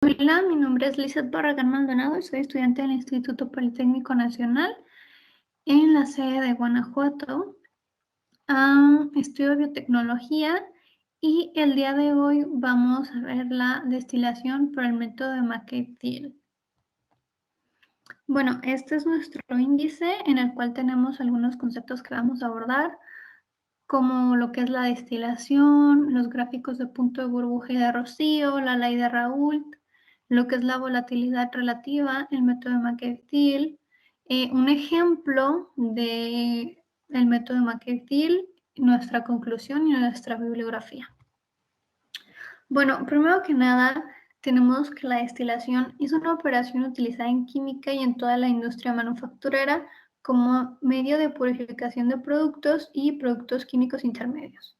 Hola, mi nombre es Lizeth Barragán Maldonado y soy estudiante del Instituto Politécnico Nacional en la sede de Guanajuato. Estudio biotecnología y el día de hoy vamos a ver la destilación por el método de McCabe-Thiele. Bueno, este es nuestro índice en el cual tenemos algunos conceptos que vamos a abordar, como lo que es la destilación, los gráficos de punto de burbuja y de rocío, la ley de Raoult, lo que es la volatilidad relativa, el método de McCabe-Thiele, un ejemplo del método de McCabe-Thiele, nuestra conclusión y nuestra bibliografía. Bueno, primero que nada, tenemos que la destilación es una operación utilizada en química y en toda la industria manufacturera como medio de purificación de productos y productos químicos intermedios.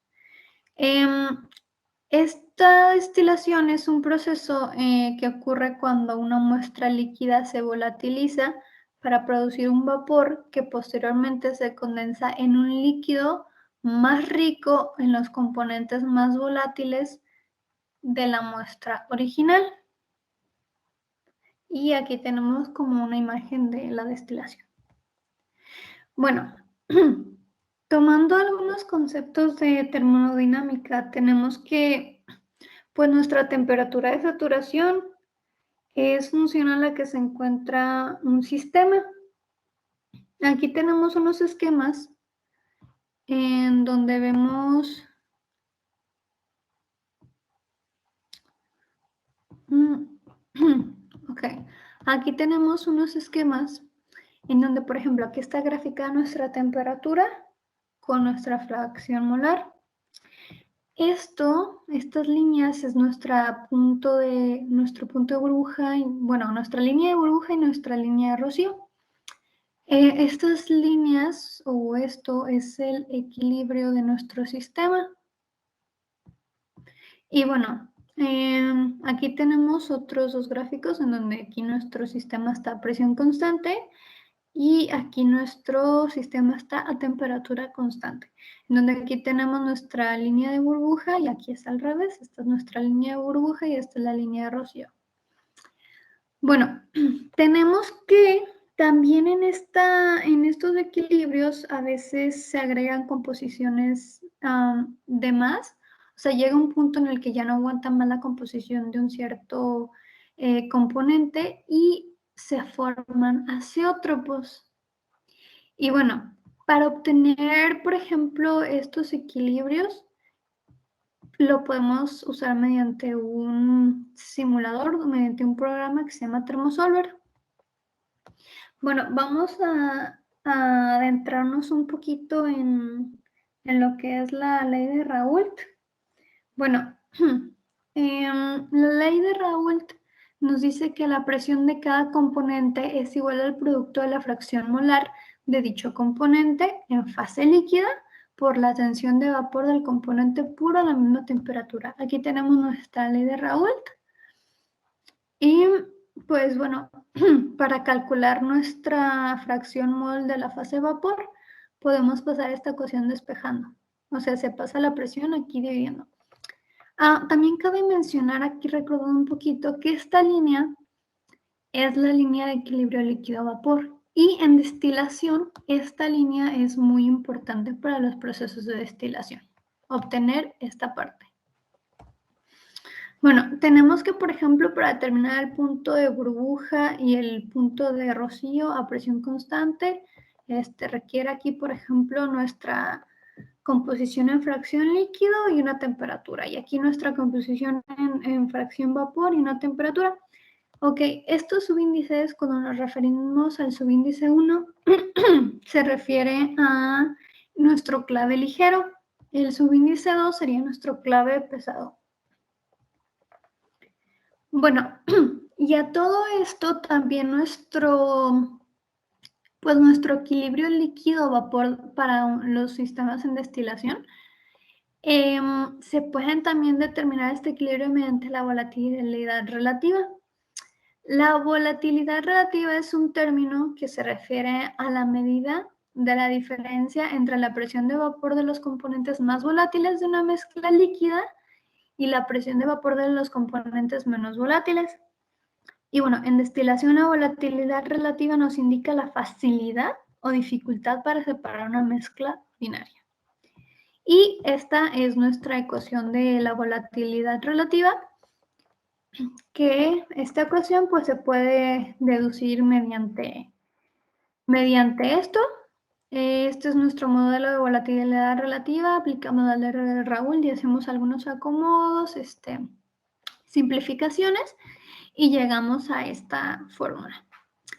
Esta destilación es un proceso que ocurre cuando una muestra líquida se volatiliza para producir un vapor que posteriormente se condensa en un líquido más rico en los componentes más volátiles de la muestra original. Y aquí tenemos como una imagen de la destilación. Bueno, tomando algunos conceptos de termodinámica, tenemos que pues nuestra temperatura de saturación es funcional a la que se encuentra un sistema. Aquí tenemos unos esquemas en donde vemos ok, aquí tenemos unos esquemas en donde, por ejemplo, aquí está graficada nuestra temperatura con nuestra fracción molar. Estas líneas es nuestro punto de burbuja, nuestra línea de burbuja y nuestra línea de rocío. Estas líneas o esto es el equilibrio de nuestro sistema. Y bueno, aquí tenemos otros dos gráficos en donde aquí nuestro sistema está a presión constante y aquí nuestro sistema está a temperatura constante, en donde aquí tenemos nuestra línea de burbuja y aquí está al revés, esta es nuestra línea de burbuja y esta es la línea de rocío. Bueno, tenemos que también en estos equilibrios a veces se agregan composiciones de más, o sea, llega un punto en el que ya no aguanta más la composición de un cierto componente y se forman azeótropos. Y bueno, para obtener, por ejemplo, estos equilibrios, lo podemos usar mediante un simulador, mediante un programa que se llama Thermosolver. Bueno, vamos a adentrarnos un poquito en lo que es la ley de Raoult. Bueno, la ley de Raoult nos dice que la presión de cada componente es igual al producto de la fracción molar de dicho componente en fase líquida por la tensión de vapor del componente puro a la misma temperatura. Aquí tenemos nuestra ley de Raoult. Y pues bueno, para calcular nuestra fracción mol de la fase vapor, podemos pasar esta ecuación despejando. O sea, se pasa la presión aquí dividiendo. También cabe mencionar aquí, recordando un poquito, que esta línea es la línea de equilibrio líquido-vapor. Y en destilación, esta línea es muy importante para los procesos de destilación. Obtener esta parte. Bueno, tenemos que, por ejemplo, para determinar el punto de burbuja y el punto de rocío a presión constante, requiere aquí, por ejemplo, nuestra composición en fracción líquido y una temperatura. Y aquí nuestra composición en fracción vapor y una temperatura. Ok, estos subíndices, cuando nos referimos al subíndice 1, se refiere a nuestro clave ligero. El subíndice 2 sería nuestro clave pesado. Bueno, y a todo esto también nuestro equilibrio líquido-vapor para los sistemas en destilación, se pueden también determinar este equilibrio mediante la volatilidad relativa. La volatilidad relativa es un término que se refiere a la medida de la diferencia entre la presión de vapor de los componentes más volátiles de una mezcla líquida y la presión de vapor de los componentes menos volátiles. Y bueno, en destilación la volatilidad relativa nos indica la facilidad o dificultad para separar una mezcla binaria. Y esta es nuestra ecuación de la volatilidad relativa, que esta ecuación pues se puede deducir mediante esto. Este es nuestro modelo de volatilidad relativa. Aplicamos la ley de Raoult y hacemos algunos acomodos, simplificaciones, y llegamos a esta fórmula.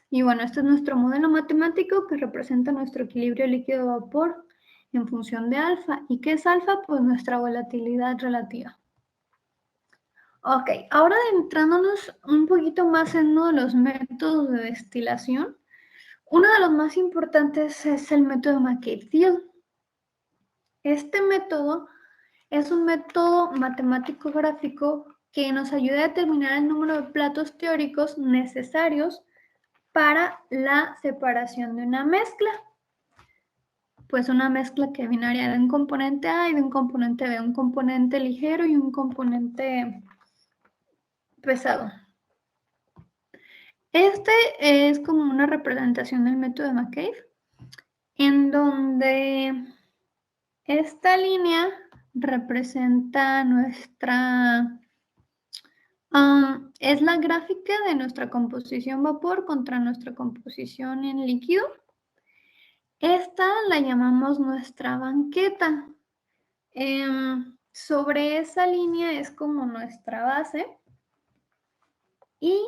Y bueno, este es nuestro modelo matemático que representa nuestro equilibrio líquido-vapor en función de alfa. ¿Y qué es alfa? Pues nuestra volatilidad relativa. Ok, ahora adentrándonos un poquito más en uno de los métodos de destilación, uno de los más importantes es el método McCabe-Thiele. Este método es un método matemático gráfico que nos ayuda a determinar el número de platos teóricos necesarios para la separación de una mezcla. Pues una mezcla que binaria de un componente A y de un componente B, un componente ligero y un componente pesado. Este es como una representación del método de McCabe, en donde esta línea representa nuestra... es la gráfica de nuestra composición vapor contra nuestra composición en líquido. Esta la llamamos nuestra banqueta. Sobre esa línea es como nuestra base. Y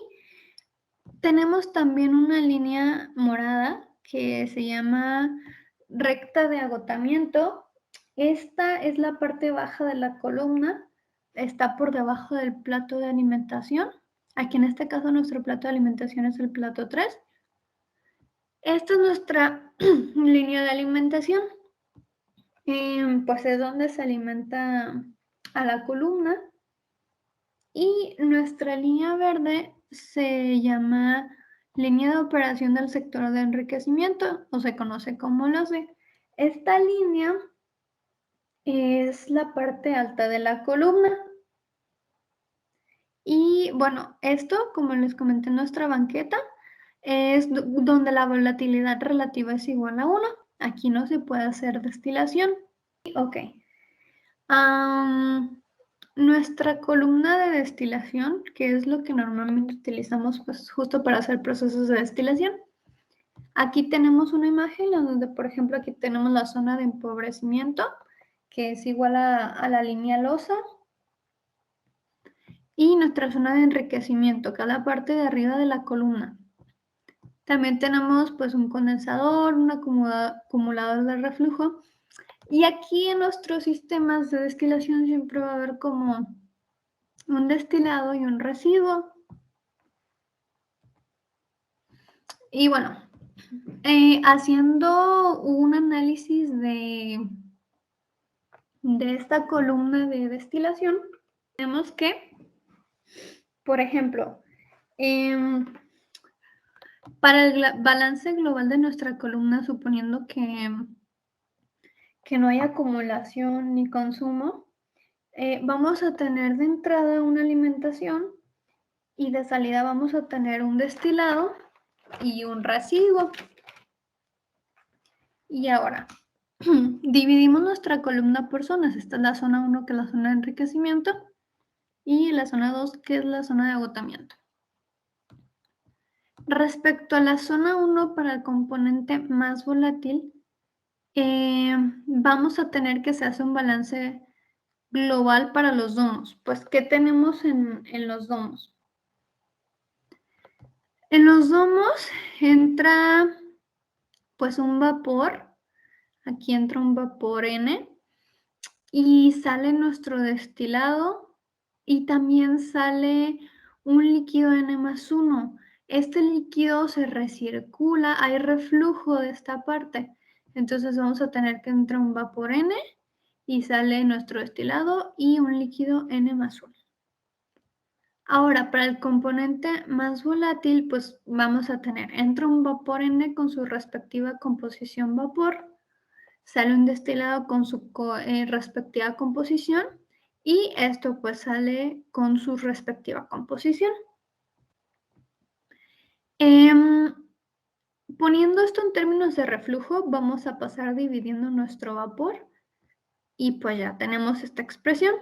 tenemos también una línea morada que se llama recta de agotamiento. Esta es la parte baja de la columna, está por debajo del plato de alimentación. Aquí en este caso nuestro plato de alimentación es el plato 3. Esta es nuestra línea de alimentación. Pues es donde se alimenta a la columna. Y nuestra línea verde se llama línea de operación del sector de enriquecimiento, o se conoce como LOCE. Esta línea es la parte alta de la columna. Y bueno, esto, como les comenté en nuestra banqueta, es donde la volatilidad relativa es igual a 1. Aquí no se puede hacer destilación. Ok. Nuestra columna de destilación, que es lo que normalmente utilizamos pues, justo para hacer procesos de destilación. Aquí tenemos una imagen donde, por ejemplo, aquí tenemos la zona de empobrecimiento, que es igual a la línea losa. Y nuestra zona de enriquecimiento, que es la parte de arriba de la columna. También tenemos pues un condensador, un acumulador de reflujo. Y aquí en nuestros sistemas de destilación siempre va a haber como un destilado y un residuo. Y bueno, haciendo un análisis de esta columna de destilación, tenemos que, por ejemplo, para el balance global de nuestra columna, suponiendo que no haya acumulación ni consumo, vamos a tener de entrada una alimentación y de salida vamos a tener un destilado y un residuo. Y ahora, dividimos nuestra columna por zonas. Esta es la zona 1, que es la zona de enriquecimiento, y la zona 2, que es la zona de agotamiento. Respecto a la zona 1, para el componente más volátil, vamos a tener que se hace un balance global para los domos. Pues, ¿qué tenemos en los domos? En los domos entra pues un vapor. Aquí entra un vapor N y sale nuestro destilado y también sale un líquido N+1. Este líquido se recircula, hay reflujo de esta parte. Entonces vamos a tener que entrar un vapor N y sale nuestro destilado y un líquido N+1. Ahora, para el componente más volátil, pues vamos a tener, entra un vapor N con su respectiva composición vapor, sale un destilado con su respectiva composición y esto pues sale con su respectiva composición. Poniendo esto en términos de reflujo, vamos a pasar dividiendo nuestro vapor y pues ya tenemos esta expresión.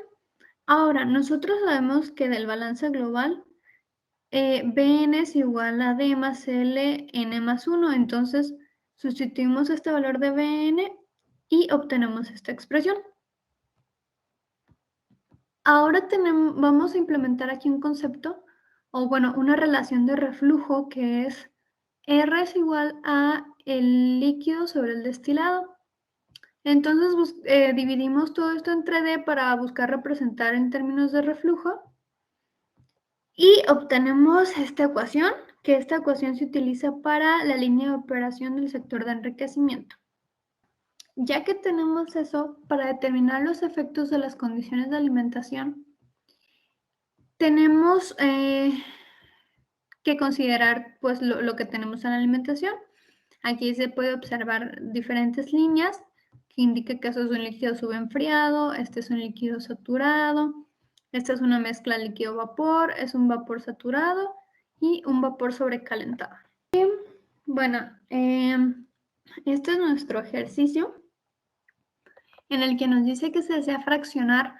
Ahora, nosotros sabemos que del balance global, Bn es igual a D más L n más 1, entonces sustituimos este valor de Bn y obtenemos esta expresión. Ahora vamos a implementar aquí un concepto, o bueno, una relación de reflujo que es R es igual a el líquido sobre el destilado. Entonces dividimos todo esto entre D para buscar representar en términos de reflujo y obtenemos esta ecuación, que esta ecuación se utiliza para la línea de operación del sector de enriquecimiento. Ya que tenemos eso, para determinar los efectos de las condiciones de alimentación, tenemos que considerar pues, lo que tenemos en la alimentación. Aquí se puede observar diferentes líneas que indican que eso es un líquido subenfriado, este es un líquido saturado, esta es una mezcla líquido-vapor, es un vapor saturado y un vapor sobrecalentado. Y, bueno, este es nuestro ejercicio en el que nos dice que se desea fraccionar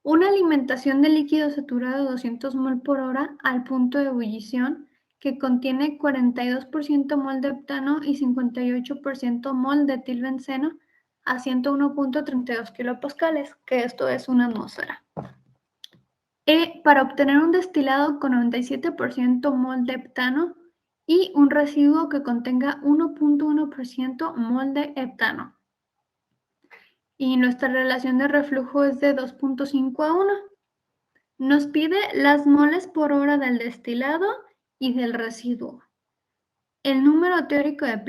una alimentación de líquido saturado de 200 mol por hora al punto de ebullición que contiene 42% mol de heptano y 58% mol de etilbenceno a 101.32 kilopascales, que esto es una atmósfera. Para obtener un destilado con 97% mol de heptano y un residuo que contenga 1.1% mol de heptano. Y nuestra relación de reflujo es de 2.5 a 1. Nos pide las moles por hora del destilado y del residuo, el número teórico de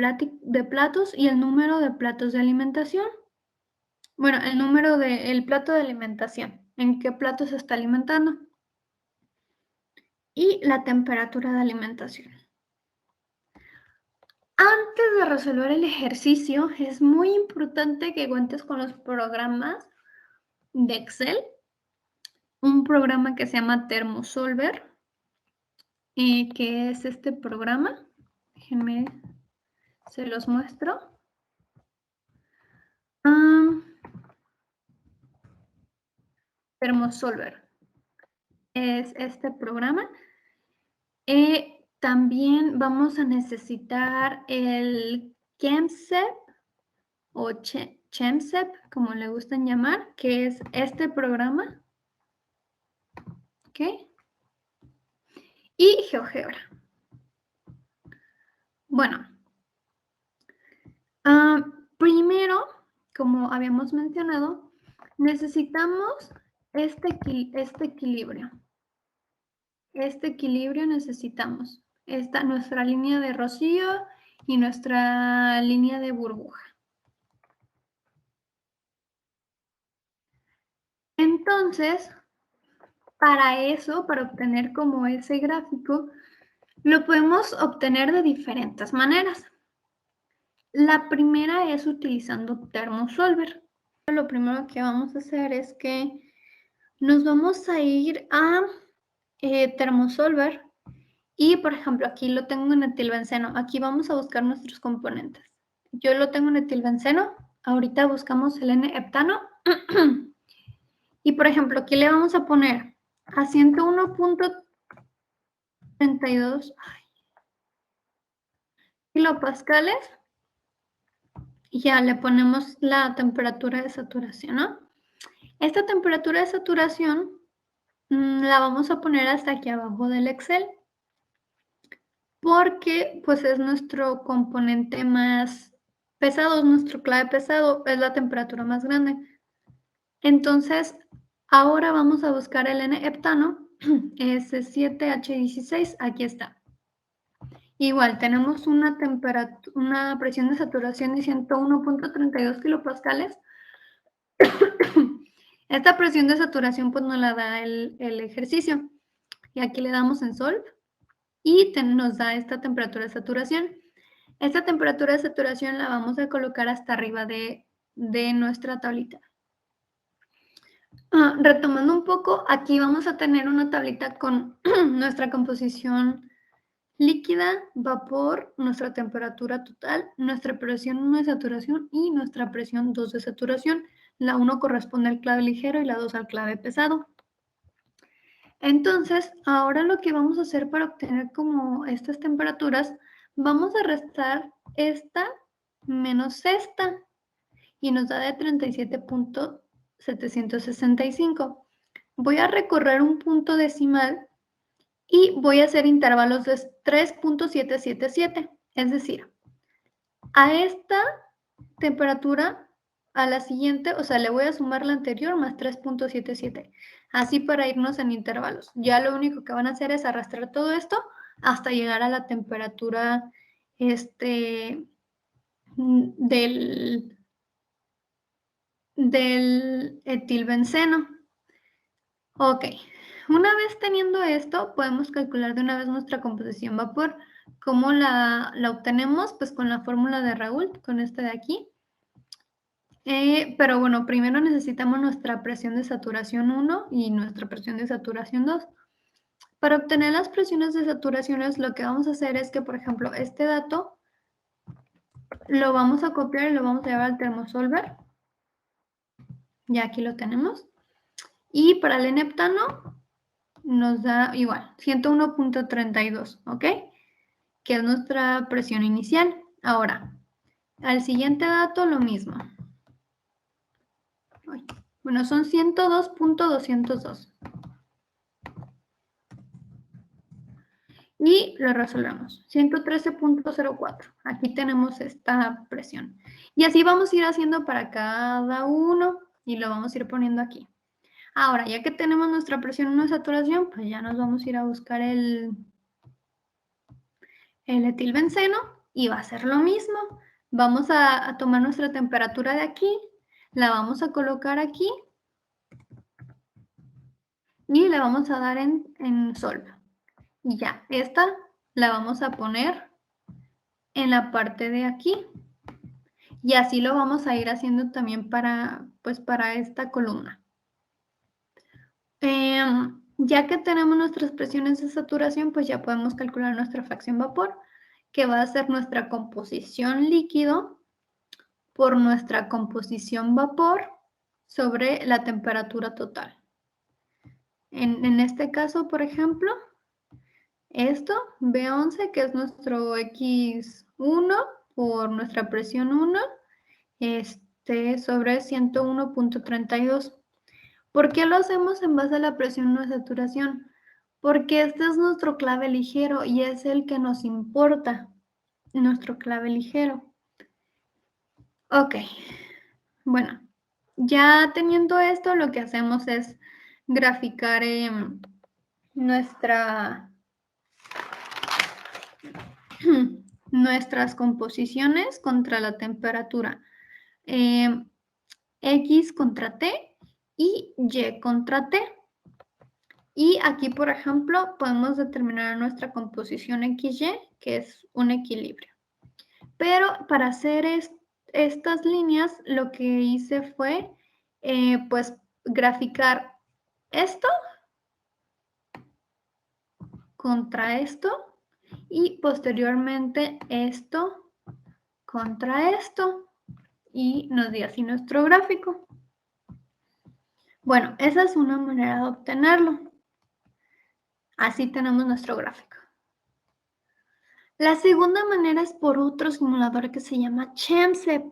platos y el número de platos de alimentación. Bueno, el número del plato de alimentación, en qué plato se está alimentando. Y la temperatura de alimentación. Antes de resolver el ejercicio, es muy importante que cuentes con los programas de Excel. Un programa que se llama Thermosolver, que es este programa. Déjenme, se los muestro. Thermosolver es este programa. También vamos a necesitar el ChemSep o ChemSep, como le gustan llamar, que es este programa. ¿Ok? Y GeoGebra. Bueno, primero, como habíamos mencionado, necesitamos este equilibrio. Este equilibrio necesitamos. Esta nuestra línea de rocío y nuestra línea de burbuja. Entonces, para eso, para obtener como ese gráfico, lo podemos obtener de diferentes maneras. La primera es utilizando Thermosolver. Lo primero que vamos a hacer es que nos vamos a ir a Thermosolver y, por ejemplo, aquí lo tengo en etilbenceno. Aquí vamos a buscar nuestros componentes. Yo lo tengo en etilbenceno. Ahorita buscamos el N-heptano. Y, por ejemplo, aquí le vamos a poner a 101.32 kilopascales. Y ya le ponemos la temperatura de saturación, ¿no? Esta temperatura de saturación la vamos a poner hasta aquí abajo del Excel, porque pues es nuestro componente más pesado, es nuestro clave pesado, es la temperatura más grande. Entonces, ahora vamos a buscar el N-heptano, es 7H16, aquí está. Igual, tenemos una presión de saturación de 101.32 kilopascales. Esta presión de saturación pues nos la da el ejercicio. Y aquí le damos en Solve y nos da esta temperatura de saturación. Esta temperatura de saturación la vamos a colocar hasta arriba de nuestra tablita. Retomando un poco, aquí vamos a tener una tablita con nuestra composición líquida, vapor, nuestra temperatura total, nuestra presión 1 de saturación y nuestra presión 2 de saturación. La 1 corresponde al clave ligero y la 2 al clave pesado. Entonces, ahora lo que vamos a hacer para obtener como estas temperaturas, vamos a restar esta menos esta y nos da de 37.765. Voy a recorrer un punto decimal y voy a hacer intervalos de 3.777, es decir, a esta temperatura, a la siguiente, o sea, le voy a sumar la anterior más 3.77, así para irnos en intervalos. Ya lo único que van a hacer es arrastrar todo esto hasta llegar a la temperatura del etilbenceno. Ok, una vez teniendo esto, podemos calcular de una vez nuestra composición vapor. ¿Cómo la obtenemos? Pues con la fórmula de Raoult, con esta de aquí. Pero bueno, primero necesitamos nuestra presión de saturación 1 y nuestra presión de saturación 2. Para obtener las presiones de saturaciones, lo que vamos a hacer es que, por ejemplo, este dato lo vamos a copiar y lo vamos a llevar al termosolver. Ya aquí lo tenemos. Y para el enheptano nos da igual, 101.32, ¿ok? Que es nuestra presión inicial. Ahora, al siguiente dato lo mismo. Bueno, son 102.202. Y lo resolvemos. 113.04. Aquí tenemos esta presión. Y así vamos a ir haciendo para cada uno y lo vamos a ir poniendo aquí. Ahora, ya que tenemos nuestra presión 1 de saturación, pues ya nos vamos a ir a buscar el etilbenceno y va a ser lo mismo. Vamos a tomar nuestra temperatura de aquí, la vamos a colocar aquí y le vamos a dar en sol. Y ya, esta la vamos a poner en la parte de aquí. Y así lo vamos a ir haciendo también para esta columna. Ya que tenemos nuestras presiones de saturación, pues ya podemos calcular nuestra fracción vapor, que va a ser nuestra composición líquido por nuestra composición vapor sobre la temperatura total. En este caso, por ejemplo, esto, B11, que es nuestro X1 por nuestra presión 1, sobre 101.32. ¿Por qué lo hacemos en base a la presión de saturación? Porque este es nuestro clave ligero y es el que nos importa, nuestro clave ligero. Ok, bueno, ya teniendo esto, lo que hacemos es graficar nuestras composiciones contra la temperatura. X contra T y Y contra T. Y aquí, por ejemplo, podemos determinar nuestra composición XY, que es un equilibrio. Pero para hacer estas líneas, lo que hice fue, pues, graficar esto contra esto y posteriormente esto contra esto. Y nos dio así nuestro gráfico. Bueno, esa es una manera de obtenerlo. Así tenemos nuestro gráfico. La segunda manera es por otro simulador que se llama ChemSep.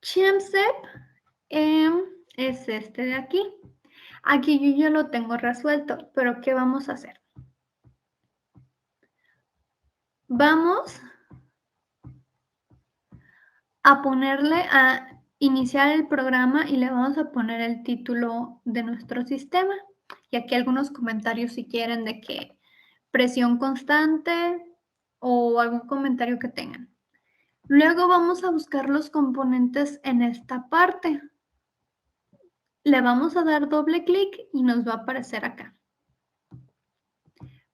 ChemSep es este de aquí. Aquí yo ya lo tengo resuelto, pero ¿qué vamos a hacer? Vamos a ponerle a iniciar el programa y le vamos a poner el título de nuestro sistema. Y aquí algunos comentarios si quieren de que presión constante o algún comentario que tengan. Luego vamos a buscar los componentes en esta parte. Le vamos a dar doble clic y nos va a aparecer acá.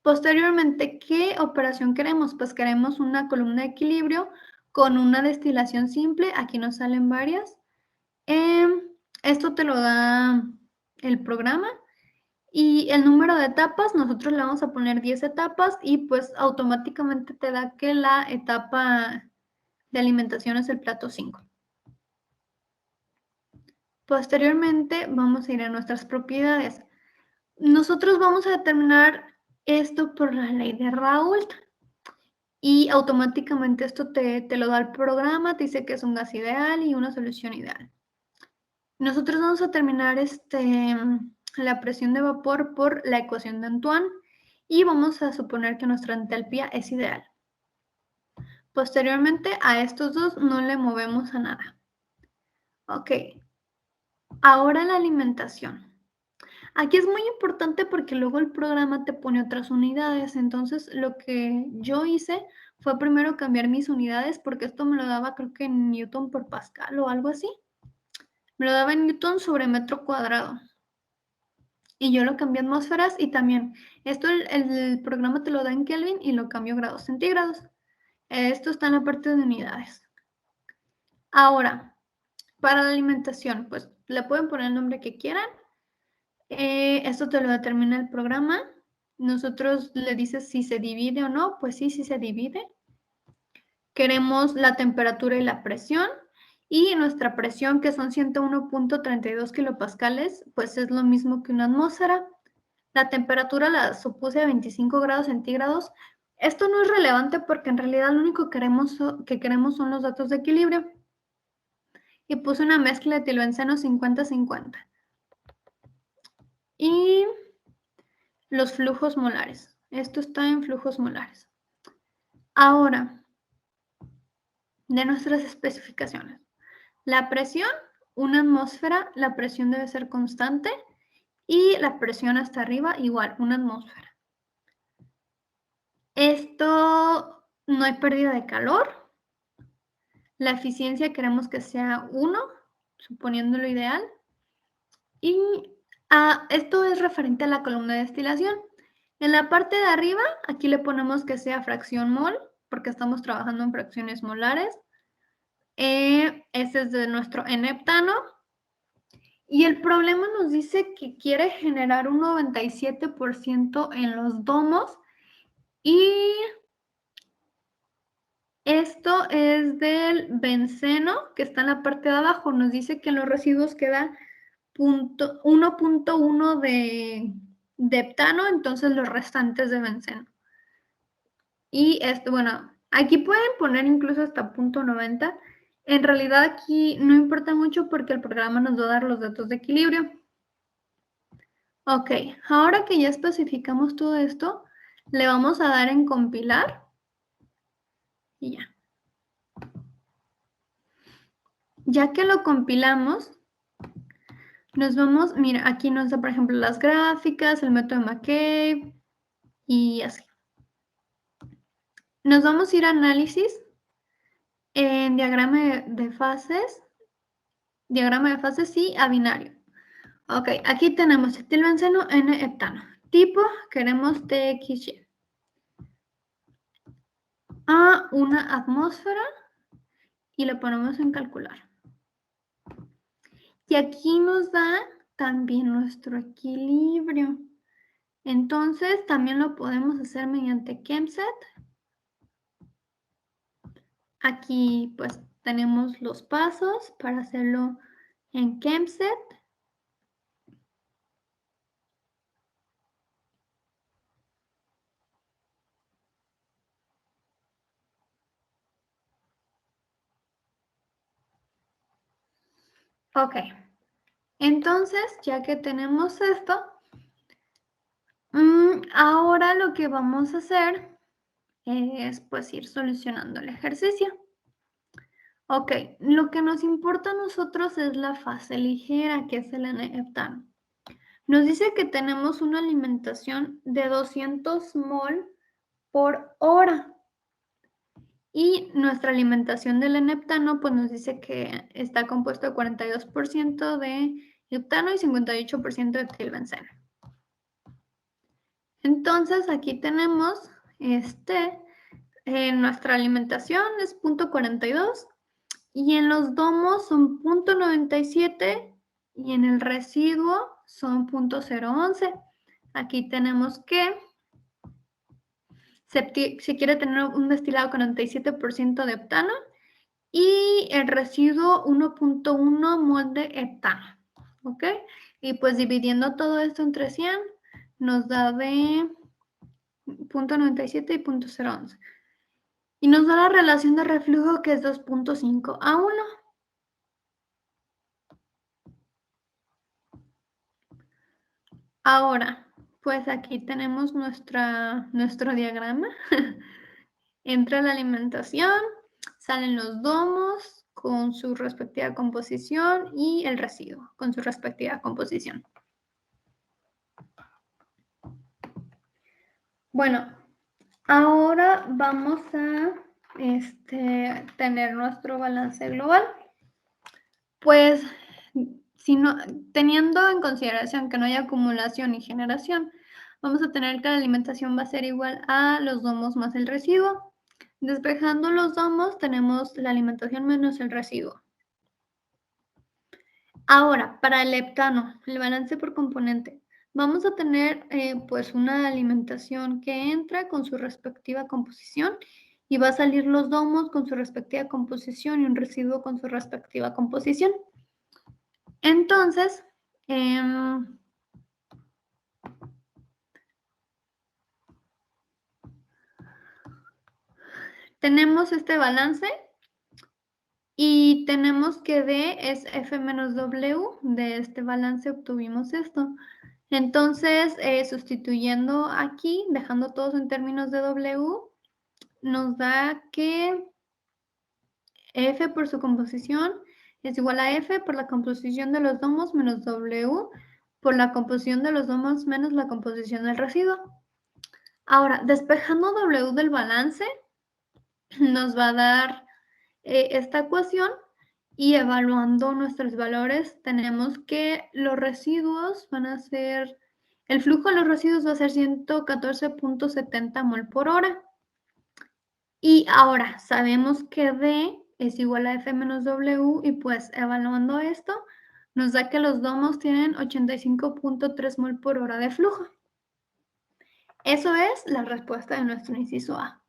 Posteriormente, ¿qué operación queremos? Pues queremos una columna de equilibrio con una destilación simple. Aquí nos salen varias. Esto te lo da el programa. Y el número de etapas, nosotros le vamos a poner 10 etapas y pues automáticamente te da que la etapa de alimentación es el plato 5. Posteriormente vamos a ir a nuestras propiedades. Nosotros vamos a determinar esto por la ley de Raoult y automáticamente esto te lo da el programa, te dice que es un gas ideal y una solución ideal. Nosotros vamos a terminar la presión de vapor por la ecuación de Antoine y vamos a suponer que nuestra entalpía es ideal. Posteriormente a estos dos no le movemos a nada. Ok, ahora la alimentación. Aquí es muy importante porque luego el programa te pone otras unidades, entonces lo que yo hice fue primero cambiar mis unidades porque esto me lo daba creo que en Newton por Pascal o algo así. Me lo daba en Newton sobre metro cuadrado. Y yo lo cambié a atmósferas y también esto el programa te lo da en Kelvin y lo cambio a grados centígrados. Esto está en la parte de unidades. Ahora, para la alimentación, pues le pueden poner el nombre que quieran. Esto te lo determina el programa. Nosotros le dices si se divide o no, pues sí, sí se divide. Queremos la temperatura y la presión. Y nuestra presión, que son 101.32 kilopascales, pues es lo mismo que una atmósfera. La temperatura la supuse a 25 grados centígrados. Esto no es relevante porque en realidad lo único que queremos son los datos de equilibrio. Y puse una mezcla de etilbenceno 50-50. Y los flujos molares. Esto está en flujos molares. Ahora, de nuestras especificaciones. La presión, una atmósfera, la presión debe ser constante y la presión hasta arriba igual, una atmósfera. Esto no hay pérdida de calor. La eficiencia queremos que sea 1, suponiendo lo ideal. Y esto es referente a la columna de destilación. En la parte de arriba, aquí le ponemos que sea fracción mol, porque estamos trabajando en fracciones molares. Este es de nuestro N-heptano. Y el problema nos dice que quiere generar un 97% en los domos. Y esto es del benceno, que está en la parte de abajo. Nos dice que en los residuos queda 1.1 de heptano, entonces los restantes de benceno. Y esto, bueno, aquí pueden poner incluso hasta 0.90. En realidad aquí no importa mucho porque el programa nos va a dar los datos de equilibrio. Ok, ahora que ya especificamos todo esto, le vamos a dar en compilar y ya. Ya que lo compilamos, nos vamos, mira, aquí nos da, por ejemplo, las gráficas, el método de McCabe y así. Nos vamos a ir a análisis en diagrama de fases y a binario. Ok, aquí tenemos etilbenceno N-heptano. Tipo, queremos TXY. A una atmósfera y le ponemos en calcular. Y aquí nos da también nuestro equilibrio. Entonces, también lo podemos hacer mediante ChemSet. Aquí, pues, tenemos los pasos para hacerlo en ChemSet. Ok. Entonces, ya que tenemos esto, ahora lo que vamos a hacer es pues ir solucionando el ejercicio. Ok, lo que nos importa a nosotros es la fase ligera, que es el N-heptano. Nos dice que tenemos una alimentación de 200 mol por hora. Y nuestra alimentación del N-heptano pues nos dice que está compuesto de 42% de heptano y 58% de etilbenceno. Entonces aquí tenemos nuestra alimentación es 0.42 y en los domos son 0.97 y en el residuo son 0.011. aquí tenemos que se quiere tener un destilado con 97% de heptano y el residuo 1.1 mol de heptano, ¿ok? Y pues dividiendo todo esto entre 100 nos da de 0.97 y 0.011. Y nos da la relación de reflujo que es 2.5 a 1. Ahora, pues aquí tenemos nuestro diagrama. Entra la alimentación, salen los domos con su respectiva composición y el residuo con su respectiva composición. Bueno, ahora vamos a tener nuestro balance global. Pues, teniendo en consideración que no hay acumulación y generación, vamos a tener que la alimentación va a ser igual a los domos más el residuo. Despejando los domos, tenemos la alimentación menos el residuo. Ahora, para el heptano, el balance por componente, vamos a tener pues una alimentación que entra con su respectiva composición y va a salir los domos con su respectiva composición y un residuo con su respectiva composición. Entonces, tenemos este balance y tenemos que D es F menos W. De este balance obtuvimos esto. Entonces, sustituyendo aquí, dejando todos en términos de W, nos da que F por su composición es igual a F por la composición de los domos menos W por la composición de los domos menos la composición del residuo. Ahora, despejando W del balance, nos va a dar esta ecuación y evaluando nuestros valores tenemos que los residuos van a ser, el flujo de los residuos va a ser 114.70 mol por hora. Y ahora sabemos que D es igual a F menos W y pues evaluando esto nos da que los domos tienen 85.3 mol por hora de flujo. Eso es la respuesta de nuestro inciso A.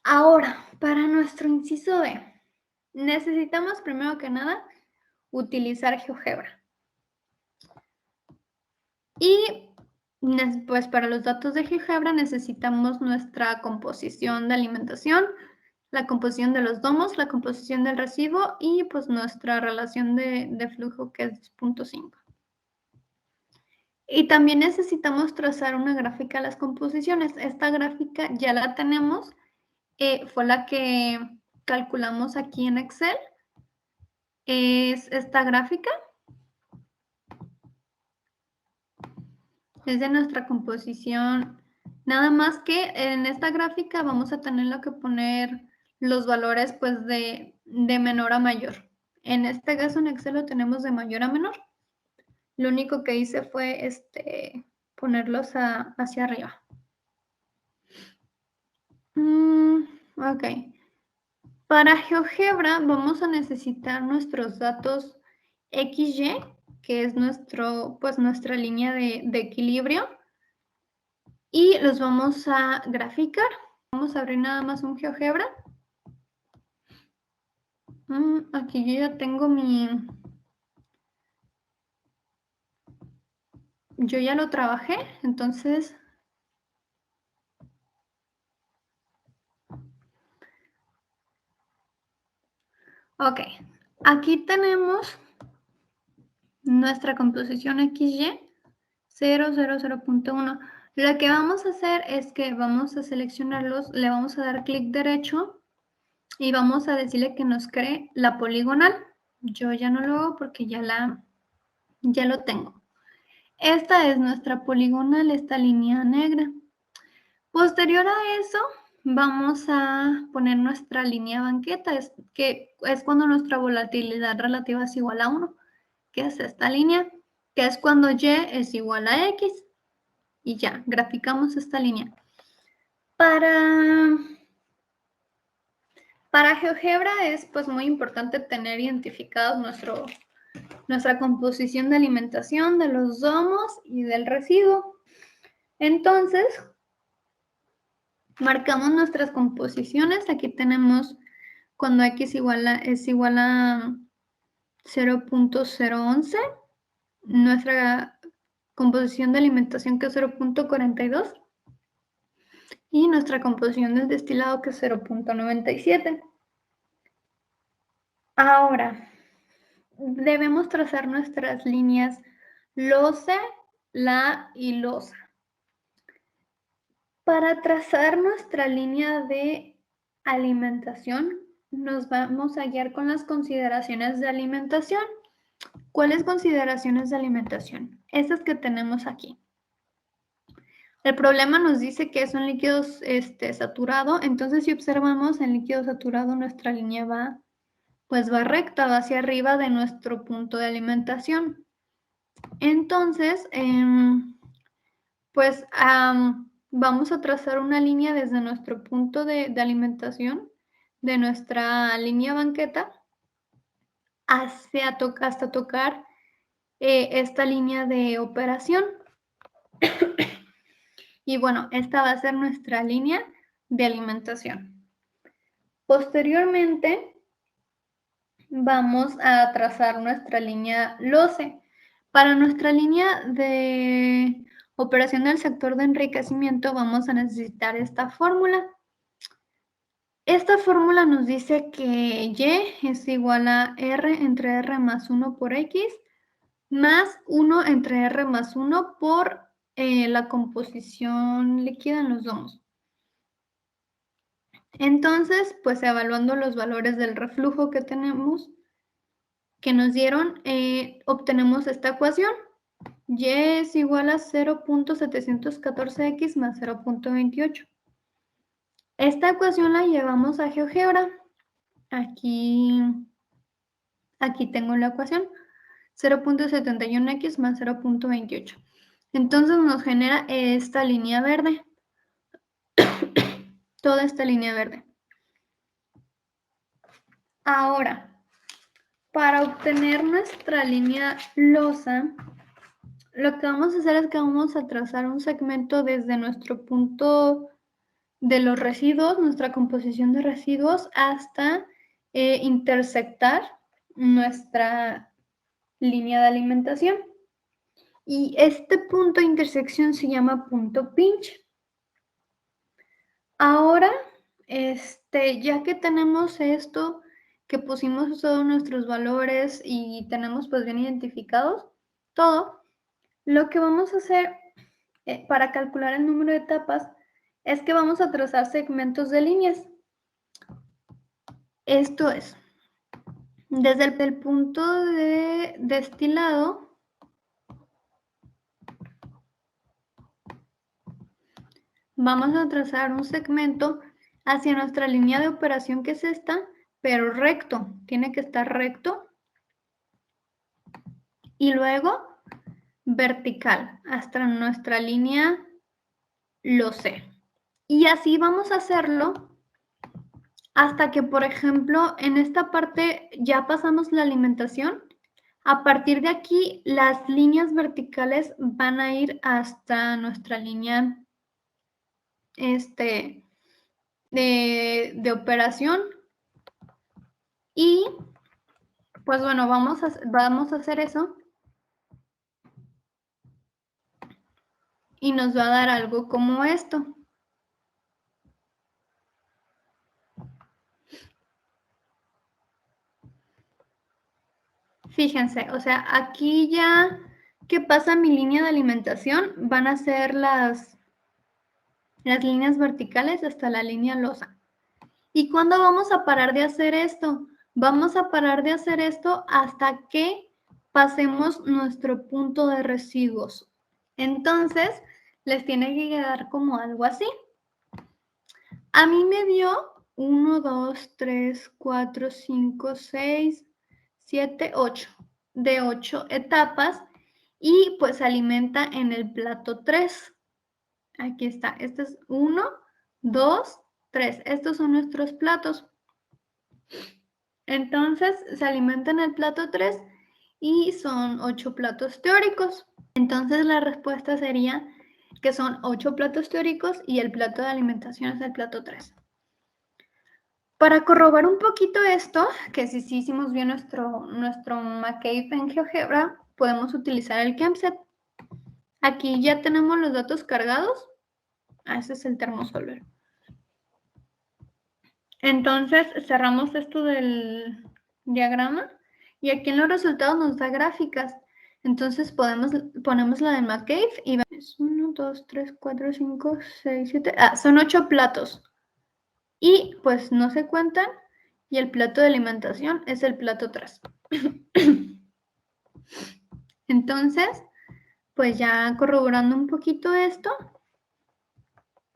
Ahora, para nuestro inciso B, necesitamos primero que nada utilizar GeoGebra. Y pues para los datos de GeoGebra necesitamos nuestra composición de alimentación, la composición de los domos, la composición del residuo y pues nuestra relación de flujo que es 2.5. Y también necesitamos trazar una gráfica de las composiciones. Esta gráfica ya la tenemos, fue la que calculamos aquí en Excel. Es esta gráfica. Es de nuestra composición. Nada más que en esta gráfica vamos a tener que poner los valores pues de menor a mayor. En este caso en Excel lo tenemos de mayor a menor. Lo único que hice fue ponerlos hacia arriba. Ok. Para GeoGebra vamos a necesitar nuestros datos XY, que es nuestra línea de equilibrio. Y los vamos a graficar. Vamos a abrir nada más un GeoGebra. Aquí yo ya tengo yo ya lo trabajé, entonces ok, aquí tenemos nuestra composición XY 000.1. Lo que vamos a hacer es que vamos a seleccionarlos, le vamos a dar clic derecho y vamos a decirle que nos cree la poligonal. Yo ya no lo hago porque ya lo tengo. Esta es nuestra poligonal, esta línea negra. Posterior a eso, vamos a poner nuestra línea banqueta, que es cuando nuestra volatilidad relativa es igual a 1, que es esta línea, que es cuando Y es igual a X. Y ya, graficamos esta línea. Para GeoGebra es pues muy importante tener identificados nuestra composición de alimentación de los domos y del residuo. Entonces, marcamos nuestras composiciones. Aquí tenemos cuando x es igual a 0.011, nuestra composición de alimentación que es 0.42 y nuestra composición del destilado que es 0.97. Ahora, debemos trazar nuestras líneas LOCE, LA y LOSA. Para trazar nuestra línea de alimentación, nos vamos a guiar con las consideraciones de alimentación. ¿Cuáles consideraciones de alimentación? Estas que tenemos aquí. El problema nos dice que es un líquido saturado, entonces si observamos en líquido saturado nuestra línea va recta, va hacia arriba de nuestro punto de alimentación. Entonces, vamos a trazar una línea desde nuestro punto de alimentación, de nuestra línea banqueta, hasta tocar esta línea de operación. Y bueno, esta va a ser nuestra línea de alimentación. Posteriormente, vamos a trazar nuestra línea LOCE. Para nuestra línea de operación del sector de enriquecimiento vamos a necesitar esta fórmula. Esta fórmula nos dice que Y es igual a R entre R más 1 por X más 1 entre R más 1 por la composición líquida en los domos. Entonces, pues evaluando los valores del reflujo que tenemos, que nos dieron, obtenemos esta ecuación. Y es igual a 0.714x más 0.28. Esta ecuación la llevamos a GeoGebra. Aquí tengo la ecuación. 0.71x más 0.28. Entonces nos genera esta línea verde. Toda esta línea verde. Ahora, para obtener nuestra línea LOSA, lo que vamos a hacer es que vamos a trazar un segmento desde nuestro punto de los residuos, nuestra composición de residuos, hasta intersectar nuestra línea de alimentación. Y este punto de intersección se llama punto pinch. Ahora, ya que tenemos esto, que pusimos todos nuestros valores y tenemos pues bien identificados todo, lo que vamos a hacer para calcular el número de etapas es que vamos a trazar segmentos de líneas. Esto es, desde el punto de destilado vamos a trazar un segmento hacia nuestra línea de operación, que es esta, pero recto, tiene que estar recto. Y luego vertical, hasta nuestra línea LOCE. Y así vamos a hacerlo hasta que, por ejemplo, en esta parte ya pasamos la alimentación. A partir de aquí, las líneas verticales van a ir hasta nuestra línea de operación. Y pues bueno, vamos a hacer eso. Y nos va a dar algo como esto. Fíjense, o sea, aquí ya que pasa mi línea de alimentación, van a ser las líneas verticales hasta la línea LOSA. ¿Y cuándo vamos a parar de hacer esto? Vamos a parar de hacer esto hasta que pasemos nuestro punto de residuos. Entonces, les tiene que quedar como algo así. A mí me dio 1, 2, 3, 4, 5, 6, 7, 8. De 8 etapas y pues alimenta en el plato 3. Aquí está. Este es 1, 2, 3. Estos son nuestros platos. Entonces se alimenta en el plato 3 y son 8 platos teóricos. Entonces la respuesta sería que son 8 platos teóricos y el plato de alimentación es el plato 3. Para corroborar un poquito esto, que si sí hicimos bien nuestro McCabe en GeoGebra, podemos utilizar el ChemSet. Aquí ya tenemos los datos cargados. Ese es el ThermoSolver. Entonces cerramos esto del diagrama y aquí en los resultados nos da gráficas. Entonces ponemos la de McCabe y vemos 1, 2, 3, 4, 5, 6, 7. Son 8 platos. Y pues no se cuentan y el plato de alimentación es el plato 3. Entonces, pues ya corroborando un poquito esto,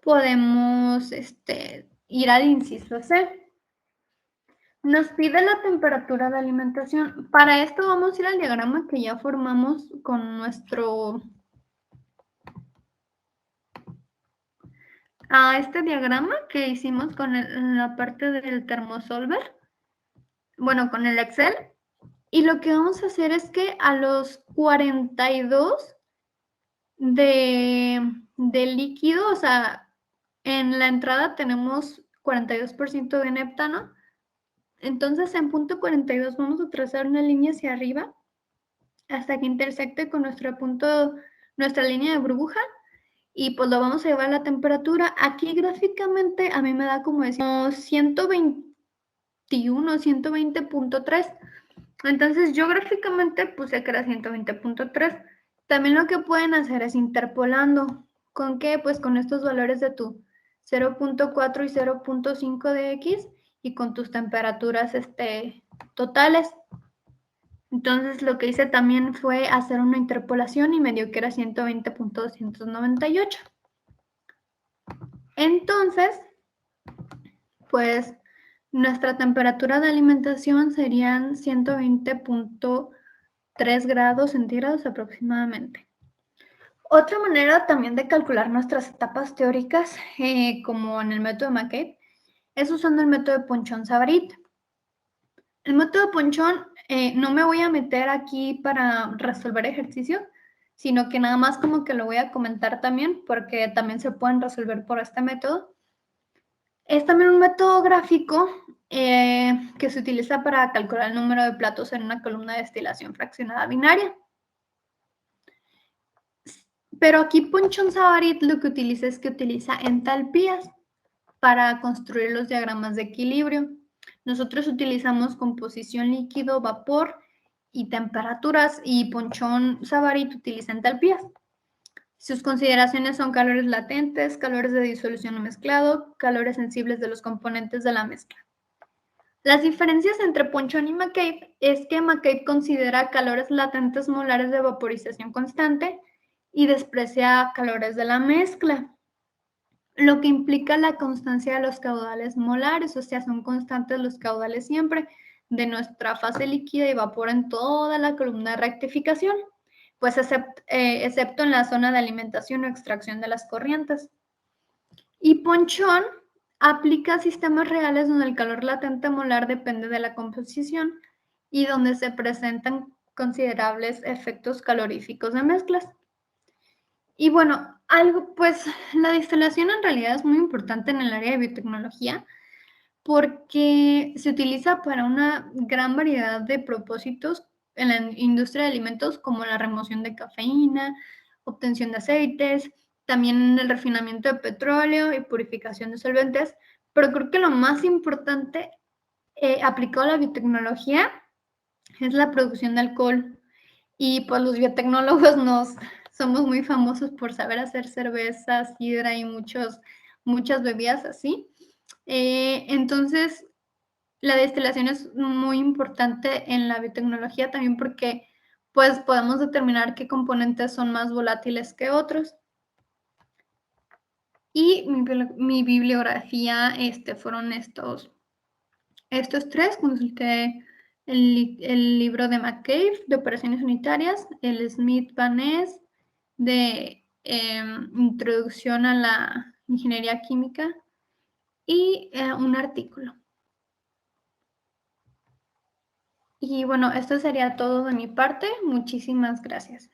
podemos ir al inciso C. Nos pide la temperatura de alimentación. Para esto vamos a ir al diagrama que ya formamos con nuestro... A este diagrama que hicimos con la parte del ThermoSolver. Bueno, con el Excel. Y lo que vamos a hacer es que a los 42 de líquido, o sea, en la entrada tenemos 42% de neptano. Entonces, en punto 42 vamos a trazar una línea hacia arriba hasta que intersecte con nuestra línea de burbuja y pues lo vamos a llevar a la temperatura. Aquí gráficamente a mí me da como decimos 121, 120.3. Entonces yo gráficamente puse que era 120.3. También lo que pueden hacer es interpolando. ¿Con qué? Pues con estos valores de tu 0.4 y 0.5 de X y con tus temperaturas totales. Entonces lo que hice también fue hacer una interpolación y me dio que era 120.298. Entonces, pues nuestra temperatura de alimentación serían 120.3 grados centígrados aproximadamente. Otra manera también de calcular nuestras etapas teóricas, como en el método McCabe, es usando el método de Ponchon-Savarit. El método Ponchon no me voy a meter aquí para resolver ejercicios, sino que nada más como que lo voy a comentar también, porque también se pueden resolver por este método. Es también un método gráfico que se utiliza para calcular el número de platos en una columna de destilación fraccionada binaria. Pero aquí Ponchon-Savarit lo que utiliza es que utiliza entalpías para construir los diagramas de equilibrio. Nosotros utilizamos composición líquido-vapor y temperaturas y Ponchon-Savarit utiliza entalpías. Sus consideraciones son calores latentes, calores de disolución o mezclado, calores sensibles de los componentes de la mezcla. Las diferencias entre Ponchon y McCabe es que McCabe considera calores latentes molares de vaporización constante y desprecia calores de la mezcla, lo que implica la constancia de los caudales molares, o sea, son constantes los caudales siempre de nuestra fase líquida y vapor en toda la columna de rectificación, pues excepto en la zona de alimentación o extracción de las corrientes. Y Ponchon aplica sistemas reales donde el calor latente molar depende de la composición y donde se presentan considerables efectos caloríficos de mezclas. Y bueno, pues la destilación en realidad es muy importante en el área de biotecnología porque se utiliza para una gran variedad de propósitos en la industria de alimentos como la remoción de cafeína, obtención de aceites, también el refinamiento de petróleo y purificación de solventes, pero creo que lo más importante aplicado a la biotecnología es la producción de alcohol. Y pues los biotecnólogos somos muy famosos por saber hacer cervezas, sidra y muchas bebidas así. Entonces, la destilación es muy importante en la biotecnología también porque pues podemos determinar qué componentes son más volátiles que otros. Y mi bibliografía fueron estos tres. Consulté el libro de McCabe de operaciones unitarias, el Smith-Van Ness de Introducción a la Ingeniería Química y un artículo. Y bueno, esto sería todo de mi parte. Muchísimas gracias.